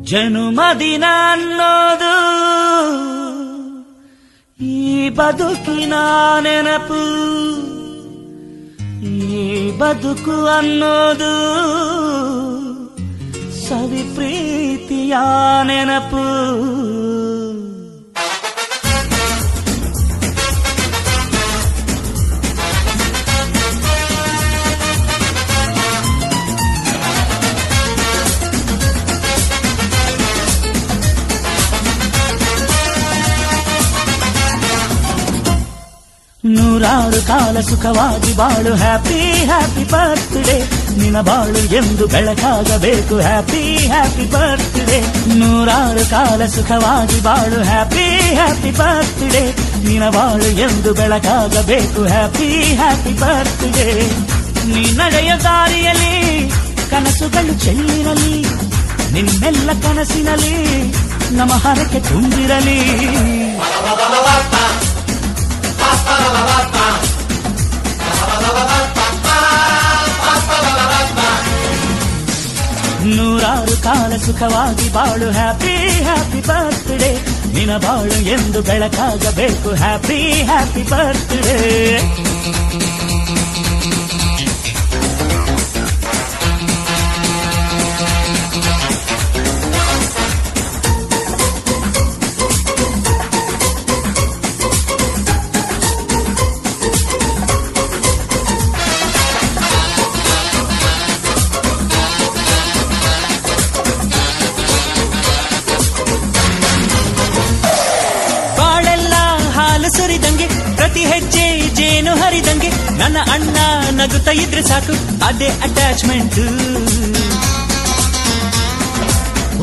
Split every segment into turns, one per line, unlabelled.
ಜನುಮದಿನ ಅನ್ನೋದು ಈ ಬದುಕಿನ ನೆನಪು, ಈ ಬದುಕು ಅನ್ನೋದು ಸವಿ ಪ್ರೀತಿಯ ನೆನಪು. ನೂರಾರು ಕಾಲ ಸುಖವಾಗಿ ಬಾಳು, ಹ್ಯಾಪಿ ಹ್ಯಾಪಿ ಬರ್ತ್ಡೇ. ನಿನ್ನ ಬಾಳು ಎಂದು ಬೆಳಕಾಗಬೇಕು, ಹ್ಯಾಪಿ ಹ್ಯಾಪಿ ಬರ್ತ್ಡೇ. ನೂರಾರು ಕಾಲ ಸುಖವಾಗಿ ಬಾಳು, ಹ್ಯಾಪಿ ಹ್ಯಾಪಿ ಬರ್ತ್ಡೇ. ನಿನ್ನ ಬಾಳು ಎಂದು ಬೆಳಕಾಗಬೇಕು, ಹ್ಯಾಪಿ ಹ್ಯಾಪಿ ಬರ್ತ್ಡೇ. ನೀ ನಡೆಯ ದಾರಿಯಲ್ಲಿ ಕನಸುಗಳು ಚೆಲ್ಲಿರಲಿ, ನಿನ್ನೆಲ್ಲ ಕನಸಿನಲ್ಲಿ ನಮ್ಮ ಹರಕೆ ತುಂಬಿರಲಿ. ನೂರಾರು ಕಾಲ ಸುಖವಾಗಿ ಬಾಳು, ಹ್ಯಾಪಿ ಹ್ಯಾಪಿ ಬರ್ತ್ಡೇ. ನಿನ್ನ ಬಾಳು ಎಂದು ಬೆಳಕಾಗಬೇಕು, ಹ್ಯಾಪಿ ಹ್ಯಾಪಿ ಬರ್ತ್ಡೇ. ಸುರಿದಂಗೆ ಪ್ರತಿ ಹೆಜ್ಜೆ ಜೇನು ಹರಿದಂಗೆ, ನನ್ನ ಅಣ್ಣ ನಗುತ್ತಾ ಇದ್ರೆ ಸಾಕು, ಅದೇ ಅಟ್ಯಾಚ್ಮೆಂಟ್.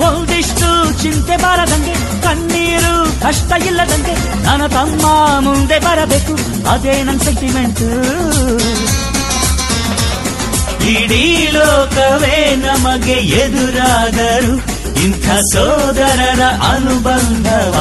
ಒಂದಿಷ್ಟು ಚಿಂತೆ ಬಾರದಂಗೆ, ಕಣ್ಣೀರು ಕಷ್ಟ ಇಲ್ಲದಂಗೆ, ನನ್ನ ತಮ್ಮ ಮುಂದೆ ಬರಬೇಕು, ಅದೇ ನನ್ನ ಸೆಂಟಿಮೆಂಟ್. ಇಡೀ ಲೋಕವೇ ನಮಗೆ ಎದುರಾದರು, ಇಂಥ ಸೋದರರ ಅನುಬಂಧವ